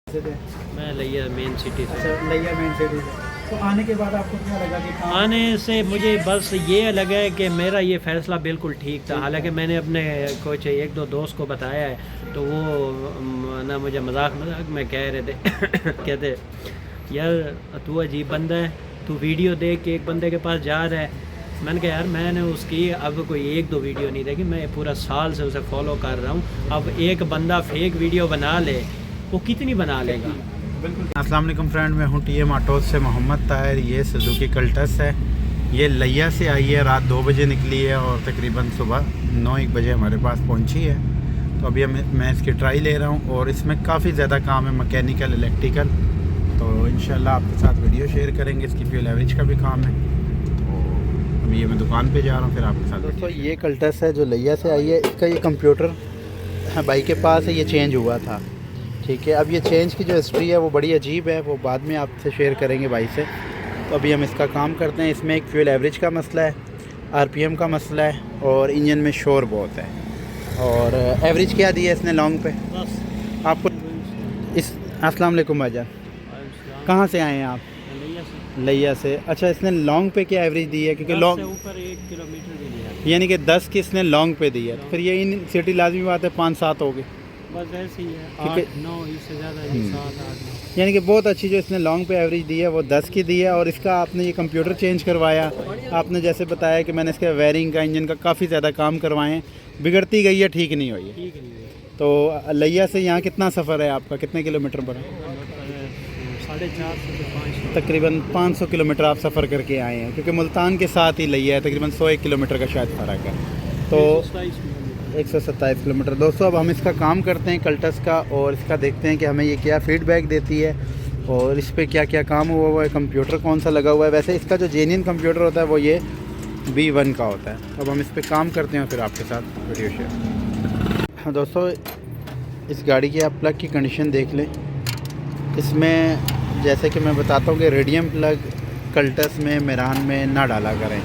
से थे? मैं लिया मेन सिटी से। अच्छा, लिया मेन सिटी से। तो आने के बाद आपको क्या लगा कि हाँ, आने से मुझे बस ये लगा है कि मेरा ये फ़ैसला बिल्कुल ठीक था। हालांकि मैंने अपने कुछ एक दो दोस्त को बताया है, तो वो ना मुझे मजाक में कह रहे थे कहते यार तू अजीब बंदा है, तू वीडियो देख के एक बंदे के पास जा रहा है। मैंने कहा यार मैंने उसकी अब कोई एक दो वीडियो नहीं देखी, मैं पूरा साल से उसे फॉलो कर रहा हूँ। अब एक बंदा फेक वीडियो बना ले, वो कितनी बना लेगा। अस्सलाम वालेकुम फ्रेंड, मैं हूँ टीएम ऑटोज से मोहम्मद ताहिर। ये सुजुकी कल्टस है, ये लिया से आई है, रात 2 बजे निकली है और तकरीबन सुबह 9-1 बजे हमारे पास पहुँची है। तो अभी मैं इसकी ट्राई ले रहा हूँ और इसमें काफ़ी ज़्यादा काम है, मैकेनिकल, इलेक्ट्रिकल। तो इंशाल्लाह आपके साथ वीडियो शेयर करेंगे। इसकी फ्यूल एवरेज का भी काम है। तो अभी ये मैं दुकान पे जा रहा हूँ, फिर आपके साथ। दोस्तों ये कल्टस है जो लिया से आई है, इसका ये कंप्यूटर भाई के पास है, ये चेंज हुआ था। ठीक है, अब ये चेंज की जो हिस्ट्री है वो बड़ी अजीब है, वो बाद में आपसे शेयर करेंगे भाई से। तो अभी हम इसका काम करते हैं। इसमें एक फ्यूल एवरेज का मसला है, आरपीएम का मसला है और इंजन में शोर बहुत है। और एवरेज क्या दी है इसने लॉन्ग पे आपको इस। अस्सलाम वालेकुम भाईजान, कहाँ से आए हैं आप? लिया से। अच्छा, इसने लॉन्ग पे क्या एवरेज दी है? क्योंकि लॉन्ग ऊपर 1 किलोमीटर भी नहीं है, यानी कि 10 की इसने लॉन्ग पे दी है। तो फिर ये इन सिटी लाजमी बात है 5-7 हो गए, बस ऐसे ही है। ठीक है। 8-9 इससे ज़्यादा नहीं, 7-8। यानी कि बहुत अच्छी जो इसने लॉन्ग पे एवरेज दी है वो 10 की दी है। और इसका आपने ये कंप्यूटर चेंज करवाया, आपने जैसे बताया कि मैंने इसके वायरिंग का, इंजन का काफ़ी ज़्यादा काम करवाए हैं, बिगड़ती गई है, ठीक नहीं हुई है। ठीक नहीं है। तो लिया से यहाँ कितना सफ़र है आपका, कितने किलोमीटर पड़ा? 450 से 500। तकरीबन 500 किलोमीटर आप सफ़र करके आए हैं, क्योंकि मुल्तान के साथ ही लिया है, तकरीबन 101 किलोमीटर का शायद फ़र्क है। तो 127 किलोमीटर। दोस्तों अब हम इसका काम करते हैं कल्टस का, और इसका देखते हैं कि हमें ये क्या फ़ीडबैक देती है और इस पर क्या क्या काम हुआ है, कंप्यूटर कौन सा लगा हुआ है। वैसे इसका जो जेन्युइन कंप्यूटर होता है वो ये B1 का होता है। अब हम इस पर काम करते हैं फिर आपके साथ वीडियो शेयर। हाँ दोस्तों, इस गाड़ी की आप प्लग की कंडीशन देख लें। इसमें जैसे कि मैं बताता हूँ कि रेडियम प्लग कल्टस में, मेरान में ना डाला करें,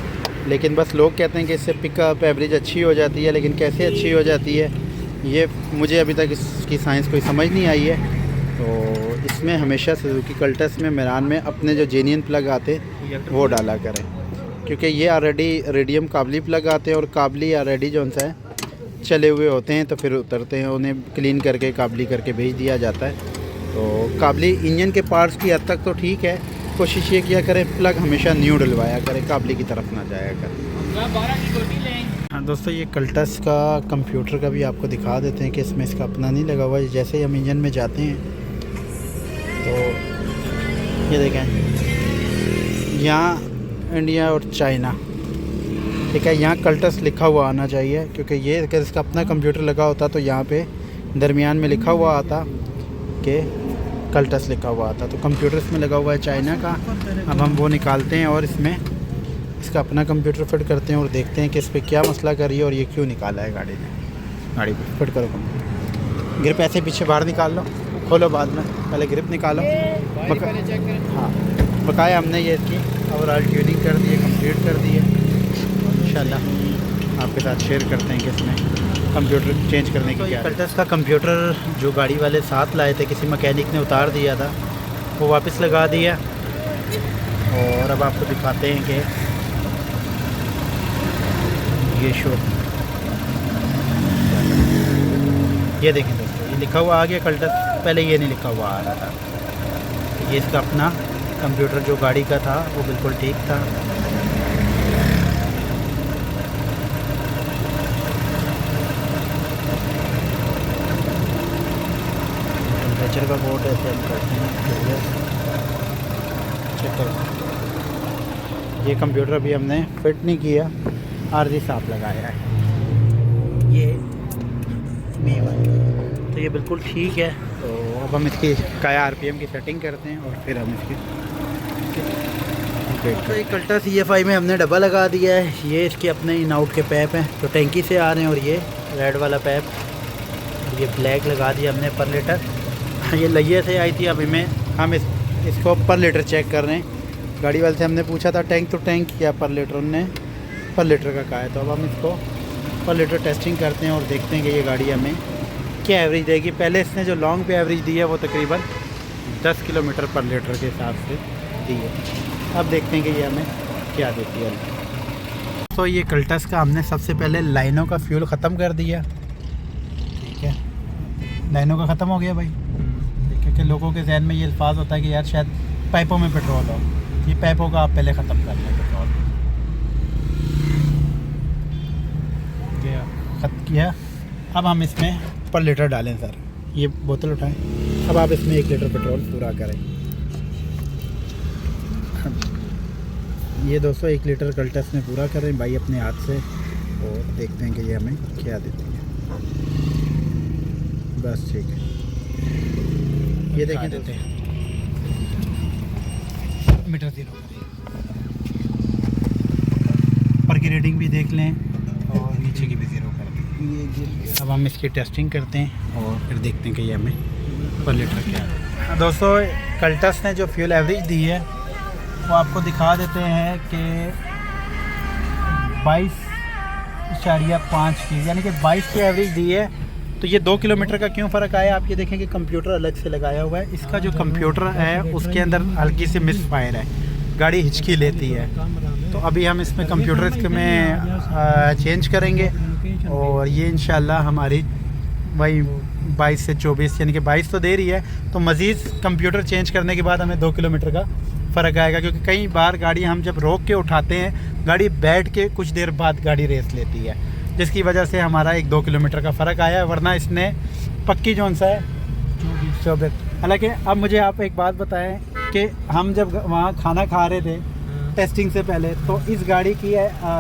लेकिन बस लोग कहते हैं कि इससे पिकअप एवरेज अच्छी हो जाती है। लेकिन कैसे अच्छी हो जाती है ये मुझे अभी तक इसकी साइंस कोई समझ नहीं आई है। तो इसमें हमेशा सुजुकी कल्टस में, मेरान में अपने जो जेन्युइन प्लग आते वो डाला करें, क्योंकि ये ऑलरेडी रेडियम काबली प्लग आते हैं और काबली ऑलरेडी जो सा है चले हुए होते हैं, तो फिर उतरते हैं, उन्हें क्लीन करके काबली करके भेज दिया जाता है। तो काबली इंजन के पार्ट्स की हद तक तो ठीक है, कोशिश ये किया करें प्लग हमेशा न्यू डलवाया करें, काबली की तरफ ना जाया करें। हाँ दोस्तों, ये कल्टस का कंप्यूटर का भी आपको दिखा देते हैं कि इसमें इसका अपना नहीं लगा हुआ है। जैसे ही हम इंजन में जाते हैं तो ये देखें, यहाँ इंडिया और चाइना, ठीक है, यहाँ कल्टस लिखा हुआ आना चाहिए, क्योंकि ये अगर इसका अपना कंप्यूटर लगा होता तो यहाँ पे दरमियान में लिखा हुआ आता कि कल्टस लिखा हुआ आता। तो कंप्यूटर इसमें लगा हुआ है चाइना का। अब हम वो निकालते हैं और इसमें इसका अपना कंप्यूटर फिट करते हैं और देखते हैं कि इस पर क्या मसला कर रही है और ये क्यों निकाला है गाड़ी ने। गाड़ी पर फिट करो, ग्रिप ऐसे पीछे बाहर निकाल लो, खोलो बाद में, पहले ग्रिप निकालो। हाँ, बकाया हमने ये इसकी ओवरऑल ट्यूनिंग कर दी है, कम्प्लीट कर दी है। इंशाल्लाह आपके साथ शेयर करते हैं कि इसमें कंप्यूटर चेंज करने की क्या। कल्टस का कंप्यूटर जो गाड़ी वाले साथ लाए थे, किसी मैकेनिक ने उतार दिया था, वो वापस लगा दिया। और अब आपको दिखाते हैं कि ये शो, ये देखें दोस्तों, ये लिखा हुआ आ गया कल्टस, पहले ये नहीं लिखा हुआ आ रहा था। ये इसका अपना कंप्यूटर जो गाड़ी का था वो बिल्कुल ठीक था। टेम्परेचर का बोर्ड ऐसे हम करते हैं, चेक करो। ये कंप्यूटर अभी हमने फिट नहीं किया, आरजी साफ लगाया है। ये B1, तो ये बिल्कुल ठीक है। तो अब हम इसकी काया आरपीएम की सेटिंग करते हैं और फिर हम इसकी तो एक कल्टस EFI में हमने डब्बा लगा दिया है। ये इसके अपने इन आउट के पैप हैं जो टैंकी से आ रहे हैं, और ये रेड वाला पैप, ये ब्लैक लगा दिया हमने पर लीटर। ये लिया से आई थी, अभी में हम इसको पर लीटर चेक कर रहे हैं। गाड़ी वाले से हमने पूछा था टैंक टू टैंक या पर लीटर, उन्होंने पर लीटर का कहा है। तो अब हम इसको पर लीटर टेस्टिंग करते हैं और देखते हैं कि ये गाड़ी हमें क्या एवरेज देगी। पहले इसने जो लॉन्ग पे एवरेज दी है वो तकरीबन 10 किलोमीटर पर लीटर के हिसाब से दी है। अब देखते हैं कि ये हमें क्या देती है। तो ये कल्टस का हमने सबसे पहले लाइनों का फ्यूल ख़त्म कर दिया, ठीक है, लाइनों का ख़त्म हो गया भाई, क्योंकि लोगों के जहन में ये अल्फाज होता है कि यार शायद पाइपों में पेट्रोल हो, ये पाइपों का आप पहले ख़त्म कर लें पेट्रोल। ख़त्म किया। अब हम इसमें पर लीटर डालें सर, ये बोतल उठाएं। अब आप इसमें 1 लीटर पेट्रोल पूरा करें। ये दोस्तों 1 लीटर कल्टस में पूरा करें भाई अपने हाथ से, और देखते हैं कि ये हमें क्या देती है। बस ठीक है, ये देखें देते हैं मीटर 0 पर की रीडिंग भी देख लें और नीचे की भी 0 कर दें। अब हम इसकी टेस्टिंग करते हैं और फिर देखते हैं कि ये हमें पर लीटर क्या है। दोस्तों कल्टस ने जो फ्यूल एवरेज दी है वो आपको दिखा देते हैं कि 22.5 की, यानी कि 22 की एवरेज दी है। तो ये 2 किलोमीटर का क्यों फ़र्क आया, आप ये देखें कि कंप्यूटर अलग से लगाया हुआ है। इसका जो कंप्यूटर है उसके अंदर हल्की सी मिस फायर है, गाड़ी हिचकी लेती है। तो अभी हम इसमें कंप्यूटर इसमें चेंज करेंगे और ये इंशाल्लाह हमारी वही 22 से 24, यानी कि 22 तो दे रही है, तो मज़ीद कंप्यूटर चेंज करने के बाद हमें 2 किलोमीटर का फ़र्क आएगा। क्योंकि कई बार गाड़ी हम जब रोक के उठाते हैं, गाड़ी बैठ के कुछ देर बाद गाड़ी रेस लेती है, जिसकी वजह से हमारा 1-2 किलोमीटर का फ़र्क आया है। वरना इसने पक्की जौन सा है 24। हालांकि अब मुझे आप एक बात बताएं कि हम जब वहाँ खाना खा रहे थे टेस्टिंग से पहले, तो इस गाड़ी की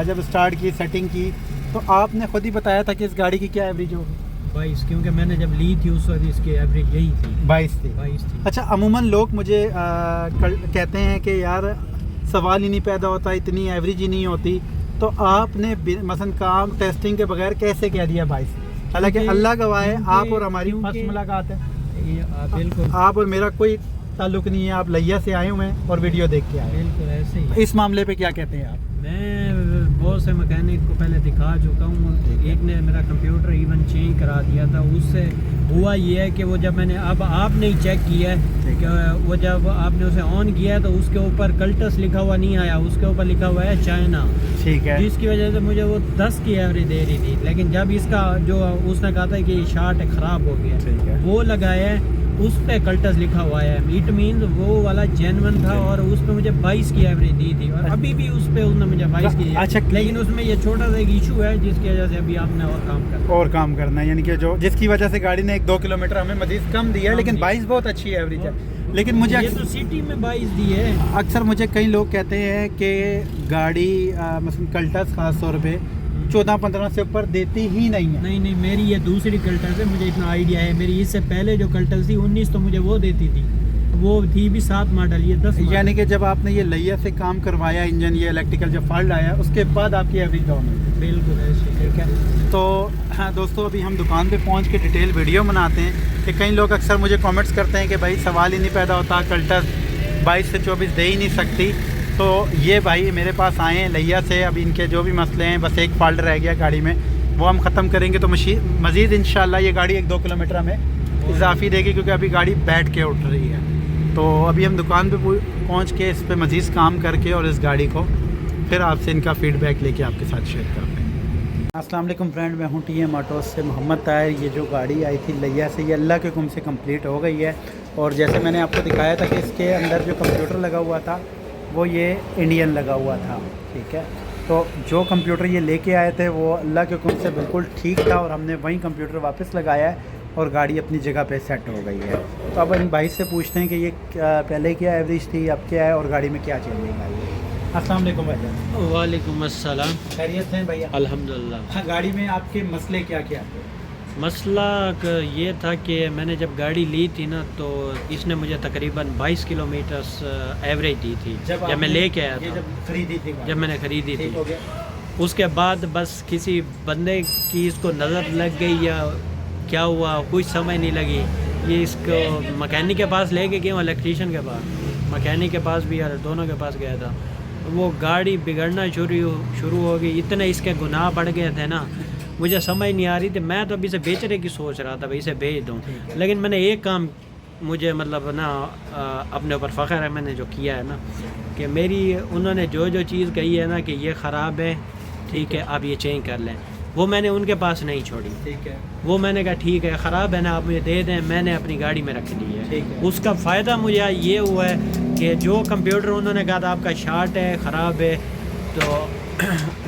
जब स्टार्ट की सेटिंग की तो आपने ख़ुद ही बताया था कि इस गाड़ी की क्या एवरेज होगी 22, क्योंकि मैंने जब ली थी उस वक्त इसकी एवरेज यही थी 22 थी। अच्छा, अमूमन लोग मुझे कहते हैं कि यार सवाल ही नहीं पैदा होता, इतनी एवरेज ही नहीं होती, तो आपने मसलन काम टेस्टिंग के बगैर कैसे कह दिया 22? हालांकि अल्लाह गवाह है, आप और हमारी फर्स्ट मुलाकात है, बिल्कुल आप और मेरा कोई ताल्लुक नहीं है, आप लैया से आए हुए हैं और वीडियो देख के आए। बिल्कुल ऐसे ही। इस मामले पे क्या कहते हैं आप? मैं बहुत से मैकेनिक को पहले दिखा चुका हूँ, एक ने मेरा कंप्यूटर इवन चेंज करा दिया था। उससे हुआ ये है कि वो जब मैंने अब आपने ही चेक किया है कि वो जब आपने उसे ऑन किया तो उसके ऊपर कल्टस लिखा हुआ नहीं आया, उसके ऊपर लिखा हुआ है चाइना, ठीक है, जिसकी वजह से मुझे वो 10 की एवरेज दे रही थी। लेकिन जब इसका जो उसने कहा था कि शार्ट ख़राब हो गया, ठीक है, वो लगाया है, उस पे कल्टस लिखा हुआ है, इट मीन वो वाला जेन्युइन था और उस पे मुझे 22 की एवरेज दी थी और अभी भी उस पे उसने मुझे 22 की। अच्छा, लेकिन उसमें ये छोटा सा एक इशू है जिसकी वजह से अभी आपने और काम करना है, यानी कि जो जिसकी वजह से गाड़ी ने 1-2 किलोमीटर हमें मजीद कम दिया है, लेकिन 22 बहुत अच्छी एवरेज है। लेकिन मुझे ये तो सिटी में 22 दी है। अक्सर मुझे कई लोग कहते हैं कि गाड़ी मसलन कल्टस खास तौर पे 14-15 से ऊपर देती ही नहीं है। नहीं, मेरी ये दूसरी कल्टस है, मुझे इतना आइडिया है। मेरी इससे पहले जो कल्टस थी 19 तो मुझे वो देती थी, वो थी भी 7 मॉडल, ये 10 मॉडल। यानी कि जब आपने ये लैया से काम करवाया, इंजन ये इलेक्ट्रिकल जब फॉल्ट आया उसके बाद आपकी एवरेज डाउन हुई। बिल्कुल ऐसे, ठीक है। तो हाँ दोस्तों, अभी हम दुकान पे पहुंच के डिटेल वीडियो बनाते हैं कि कई लोग अक्सर मुझे कमेंट्स करते हैं कि भाई सवाल ही नहीं पैदा होता, कल्टस 22 से 24 दे ही नहीं सकती। तो ये भाई मेरे पास आए हैं लैया से, अब इनके जो भी मसले हैं, बस एक फॉल्ट रह गया गाड़ी में, वो हम ख़त्म करेंगे तो मज़ीद इंशाल्लाह ये गाड़ी 1-2 किलोमीटर में इजाफी देगी, क्योंकि अभी गाड़ी बैठ के उठ रही है। तो अभी हम दुकान पे पहुंच के इस पे मज़ीद काम करके और इस गाड़ी को फिर आपसे इनका फ़ीडबैक लेके आपके साथ शेयर करते हैं। अस्सलाम वालेकुम फ्रेंड, मैं हूं TM ऑटोज़ से मोहम्मद ताहिर। ये जो गाड़ी आई थी लैया से, ये अल्लाह के हुक्म से कंप्लीट हो गई है। और जैसे मैंने आपको दिखाया था कि इसके अंदर जो कंप्यूटर लगा हुआ था वो ये इंडियन लगा हुआ था, ठीक है। तो जो कंप्यूटर ये लेके आए थे वो अल्लाह के हुक्म से बिल्कुल ठीक था और हमने वही कंप्यूटर वापस लगाया है और गाड़ी अपनी जगह पे सेट हो गई है। तो अब इन भाई से पूछते हैं कि ये पहले क्या एवरेज थी, अब क्या है और गाड़ी में क्या चेंजिंग आई है। अस्सलाम वालेकुम भैया। वालेकुम अस्सलाम। खैरियत हैं भैया? अल्हम्दुलिल्लाह। हाँ, गाड़ी में आपके मसले क्या क्या थे? मसला ये था कि मैंने जब गाड़ी ली थी ना, तो इसने मुझे तकरीबन 22 किलोमीटर एवरेज दी थी जब मैं लेके आया था, जब मैंने ख़रीदी थी। उसके बाद बस किसी बंदे की इसको नज़र लग गई या क्या हुआ, कुछ समझ नहीं लगी। ये इसको मैकेनिक के पास लेके गया, इलेक्ट्रीशियन के पास, मैकेनिक के पास भी यार दोनों के पास गया था। वो गाड़ी बिगड़ना शुरू हो गई, इतने इसके गुनाह बढ़ गए थे ना, मुझे समझ नहीं आ रही थी। मैं तो अभी इसे बेचने की सोच रहा था, भाई इसे बेच दूँ। लेकिन मैंने एक काम मुझे मतलब ना अपने ऊपर फ़ख्र है मैंने जो किया है ना, कि मेरी उन्होंने जो जो चीज़ कही है ना कि ये ख़राब है, ठीक है आप ये चेंज कर लें, वो मैंने उनके पास नहीं छोड़ी। ठीक है, वो मैंने कहा ठीक है ख़राब है ना आप मुझे दे दें, मैंने अपनी गाड़ी में रख ली है। ठीक है। उसका फ़ायदा मुझे ये हुआ है कि जो कंप्यूटर उन्होंने कहा था आपका शार्ट है ख़राब है, तो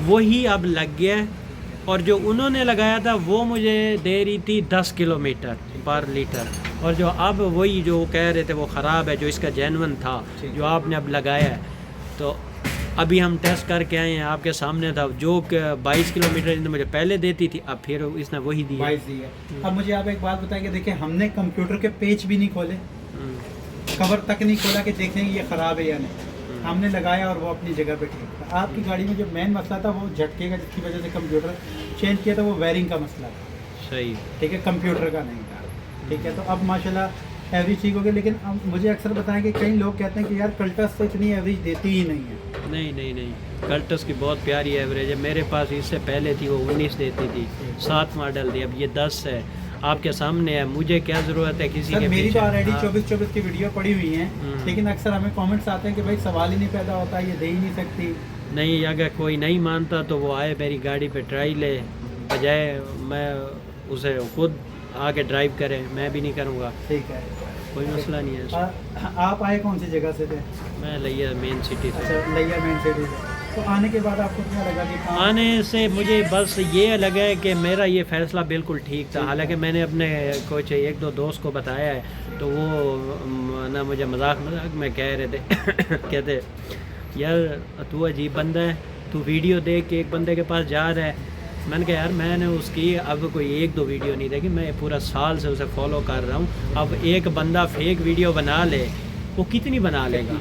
वही अब लग गया है। और जो उन्होंने लगाया था वो मुझे दे रही थी 10 किलोमीटर पर लीटर, और जो अब वही जो कह रहे थे वो ख़राब है, जो इसका जेन्युइन था जो आपने अब लगाया है, तो अभी हम टेस्ट करके आए हैं आपके सामने था, जो 22 किलोमीटर इसने मुझे पहले देती थी, अब फिर इसने वही दी है। 22 दी है। अब मुझे आप एक बात बताएंगे, देखिए हमने कंप्यूटर के पेज भी नहीं खोले, कवर तक नहीं खोला कि देखें ये ख़राब है या नहीं, हमने लगाया और वो अपनी जगह पे ठीक था। आपकी गाड़ी में जो मेन मसला था वो झटके का, जिसकी वजह से कंप्यूटर चेंज किया था, वो वायरिंग का मसला था। सही, ठीक है, कंप्यूटर का नहीं था। ठीक है, तो अब माशाल्लाह एवरेज ठीक हो गई। लेकिन अब मुझे अक्सर बताएं कि कई लोग कहते हैं कि यार कल्टस तो इतनी एवरेज देती ही नहीं है। नहीं, कल्टस की बहुत प्यारी एवरेज है। मेरे पास इससे पहले थी वो 19 देती थी, 7 मॉडल थी, अब ये 10 है आपके सामने है। मुझे क्या ज़रूरत है किसी के मेरी तो ऑलरेडी हाँ। 24 की वीडियो पड़ी हुई हैं, लेकिन अक्सर हमें कमेंट्स आते हैं कि भाई सवाल ही नहीं पैदा होता, ये दे ही नहीं सकती। नहीं, अगर कोई नहीं मानता तो वो आए मेरी गाड़ी पे ट्राई ले, बजाय मैं उसे खुद आके ड्राइव करे, मैं भी नहीं करूँगा। ठीक है, कोई मसला नहीं है। आप आए कौन सी जगह से थे? मैं लिया मेन सिटी से। अच्छा, लिया मेन सिटी से। तो आने के बाद आपको क्या लगा कि आने से मुझे बस ये लगा है कि मेरा ये फ़ैसला बिल्कुल ठीक था। हालांकि मैंने अपने कुछ 1-2 दोस्त को बताया है, तो वो ना मुझे मजाक में कह रहे थे कहते यार तू अजीब बंदा है, तू वीडियो देख के एक बंदे के पास जा रहा है। मैंने कहा यार मैंने उसकी अब कोई 1-2 वीडियो नहीं देखी, मैं पूरा साल से उसे फॉलो कर रहा हूँ। अब एक बंदा फेक वीडियो बना ले, वो कितनी बना लेगा?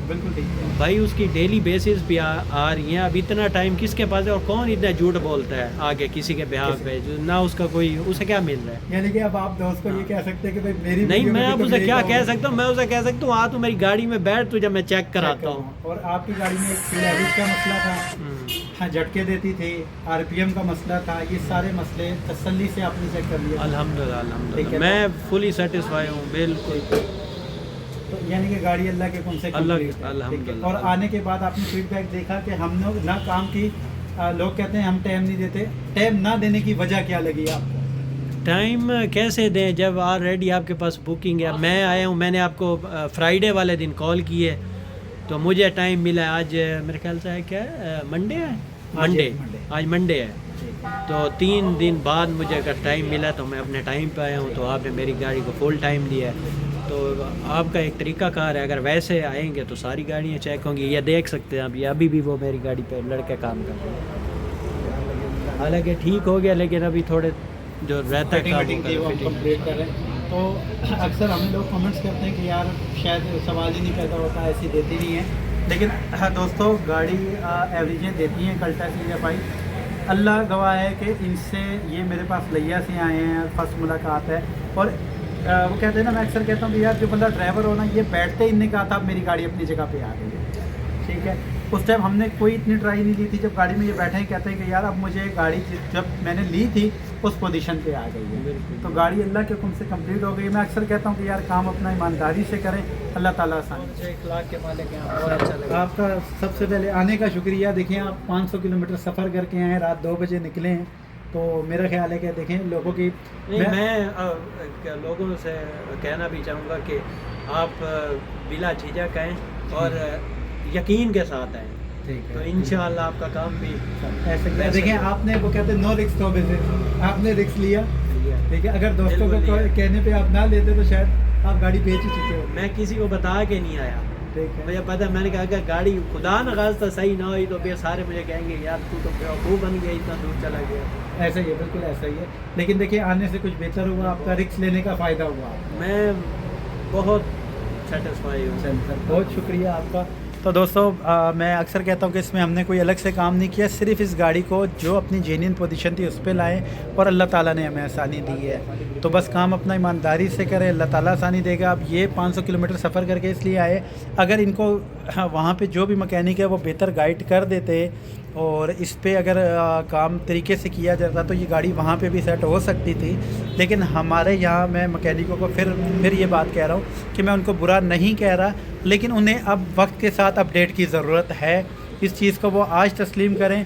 बिल्कुल ठीक है भाई, उसकी डेली बेसिस भी आ रही हैं। अब इतना टाइम किसके पास है और कौन इतना झूठ बोलता है आगे किसी के बिहाफ पे, ना उसका कोई, उसे क्या मिल रहा है? यानी कि अब आप दोस्त को ये कह सकते हैं कि भाई मेरी नहीं, मैं अब तो उसे क्या कह सकता हूँ? मैं उसे कह सकता हूँ आ तू मेरी गाड़ी में बैठ, तुझे मैं चेक कराता हूँ। और आपकी गाड़ी में एक फ्यूल एवरेज का मसला था, हाँ झटके देती थी, आरपीएम का मसला था, ये सारे मसले तसल्ली से आपने चेक कर लिया। अल्हम्दुलिल्लाह मैं फुली सेटिस्फाई हूँ बिल्कुल। तो यानी कि गाड़ी अल्लाह के कौन से अल्हम्दुलिल्लाह। और आने के बाद आपने फीडबैक देखा कि हमने ना काम की, लोग कहते हैं हम टाइम नहीं देते, टाइम ना देने की वजह क्या लगी आपको? टाइम कैसे दें जब ऑलरेडी आपके पास बुकिंग है? मैं आया हूँ, मैंने आपको फ्राइडे वाले दिन कॉल की है, तो मुझे टाइम मिला। आज मेरे ख्याल से है क्या मंडे है, आज मंडे है, तो 3 दिन बाद मुझे अगर टाइम मिला तो मैं अपने टाइम पे आया हूँ। तो आपने मेरी गाड़ी को फुल टाइम दिया है, तो आपका एक तरीका कार है। अगर वैसे आएंगे तो सारी गाड़ियाँ चेक होंगी, ये देख सकते हैं आप, ये अभी भी वो मेरी गाड़ी पे लड़के काम कर रहे हैं। हालांकि ठीक हो गया, लेकिन अभी थोड़े जो रहता है काम कंप्लीट कर रहे हैं। तो अक्सर हमें लोग कमेंट्स करते हैं कि यार शायद सवाल ही नहीं पैदा होता, ऐसी देती नहीं है। लेकिन हाँ दोस्तों, गाड़ी एवरेजें देती हैं कल्टस लिया भाई, अल्लाह गवाह है कि इनसे, ये मेरे पास लिया से आए हैं, फर्स्ट मुलाकात है। और वो कहते हैं ना, मैं अक्सर कहता हूँ कि यार जो बंदा ड्राइवर हो ना, ये बैठते ही इनने कहा था मेरी गाड़ी अपनी जगह पे आ गई है। ठीक है, उस टाइम हमने कोई इतनी ट्राई नहीं ली थी, जब गाड़ी में ये बैठे हैं कहते हैं कि यार अब मुझे गाड़ी जब मैंने ली थी उस पोजीशन पे आ गई है। तो गाड़ी अल्लाह के हुक्म से कंप्लीट हो गई। मैं अक्सर कहता हूँ कि यार काम अपना ईमानदारी से करें, अल्लाह ताला आसान। 1 लाख के मालिक हैं, बहुत अच्छा लगा। आपका सबसे पहले आने का शुक्रिया। देखिए आप 500 किलोमीटर सफ़र करके आए, रात 2 बजे निकले हैं, तो मेरा ख्याल है कि देखें लोगों की, मैं लोगों से कहना भी चाहूँगा कि आप बिला झिझक आएँ और यकीन के साथ आएँ, तो इंशाअल्लाह आपका काम भी ऐसे। देखिए आपने, वो कहते हैं नो रिस्क नो बिजनेस, आपने रिस्क लिया। ठीक है, अगर दोस्तों को कहने पे आप ना लेते तो शायद आप गाड़ी बेच ही चुके हो। मैं किसी को बता के नहीं आया, ठीक है, मुझे पता, मैंने कहा अगर गाड़ी खुदा न खास्ता सही ना हुई तो फिर सारे मुझे कहेंगे यार तू तो बेवकूफ़ बन गया, इतना दूर चला गया। ऐसा ही है, बिल्कुल ऐसा ही है। लेकिन देखिए आने से कुछ बेहतर हुआ, आपका रिस्क लेने का फ़ायदा हुआ। मैं बहुत सेटिस्फाई हूँ सर बहुत शुक्रिया आपका। तो दोस्तों मैं अक्सर कहता हूँ कि इसमें हमने कोई अलग से काम नहीं किया, सिर्फ इस गाड़ी को जो अपनी जेन्युइन पोजीशन थी उस पे लाए और अल्लाह ताला ने हमें आसानी दी है। तो बस काम अपना ईमानदारी से करें, अल्लाह ताला आसानी देगा। अब ये 500 किलोमीटर सफ़र करके इसलिए आए, अगर इनको वहाँ पे जो भी मैकेनिक है वो बेहतर गाइड कर देते और इस पे अगर काम तरीके से किया जाता तो ये गाड़ी वहाँ पे भी सेट हो सकती थी। लेकिन हमारे यहाँ मैं मैकेनिकों को फिर ये बात कह रहा हूँ कि मैं उनको बुरा नहीं कह रहा, लेकिन उन्हें अब वक्त के साथ अपडेट की ज़रूरत है। इस चीज़ को वो आज तस्लीम करें,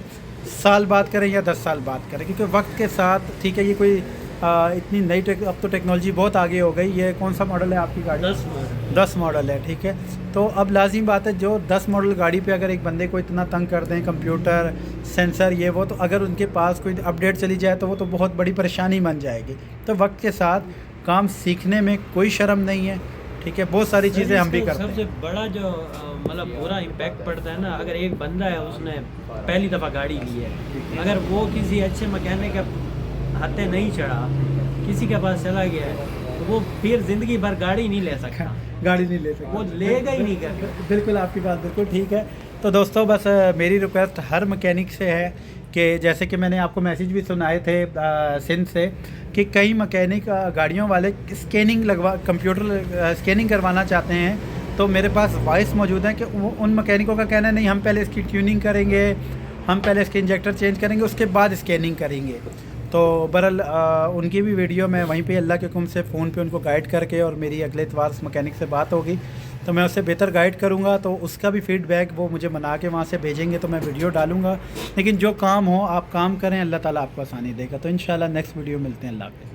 साल बाद करें या 10 साल बाद करें, क्योंकि वक्त के साथ ठीक है ये कोई इतनी नई अब तो टेक्नोलॉजी बहुत आगे हो गई। ये कौन सा मॉडल है आपकी गाड़ी? 10 मॉडल है, ठीक है। तो अब लाजिम बात है जो 10 मॉडल गाड़ी पे अगर एक बंदे को इतना तंग कर दें, कंप्यूटर सेंसर ये वो, तो अगर उनके पास कोई अपडेट चली जाए तो वो तो बहुत बड़ी परेशानी बन जाएगी। तो वक्त के साथ काम सीखने में कोई शर्म नहीं है, ठीक है। बहुत सारी चीज़ें हम भी करते हैं। सबसे बड़ा जो मतलब बुरा इम्पैक्ट पड़ता है ना, अगर एक बंदा है उसने पहली दफ़ा गाड़ी ली है, अगर वो किसी अच्छे मैकेनिक के हाथे नहीं चढ़ा, किसी के पास चला गया है, तो वो फिर ज़िंदगी भर गाड़ी नहीं ले सकता। गाड़ी नहीं ले सकता, वो लेगा ही नहीं कर। बिल्कुल आपकी बात बिल्कुल ठीक है। तो दोस्तों बस मेरी रिक्वेस्ट हर मैकेनिक से है कि जैसे कि मैंने आपको मैसेज भी सुनाए थे सिंध से कि कई मैकेनिक गाड़ियों वाले कंप्यूटर स्कैनिंग करवाना चाहते हैं, तो मेरे पास वॉइस मौजूद है कि उन मैकेनिकों का कहना है नहीं, हम पहले इसकी ट्यूनिंग करेंगे, हम पहले इसके इंजेक्टर चेंज करेंगे, उसके बाद स्कैनिंग करेंगे। तो बहरहाल उनकी भी वीडियो मैं वहीं पे अल्लाह के हुक्म से फ़ोन पे उनको गाइड करके, और मेरी अगले इतवार उस मैकेनिक से बात होगी तो मैं उससे बेहतर गाइड करूँगा, तो उसका भी फ़ीडबैक वो मुझे बना के वहाँ से भेजेंगे तो मैं वीडियो डालूँगा। लेकिन जो काम हो आप काम करें, अल्लाह ताला आपको आसानी देगा। तो इंशाल्लाह नेक्स्ट वीडियो मिलते हैं। अल्लाह हाफ़िज़।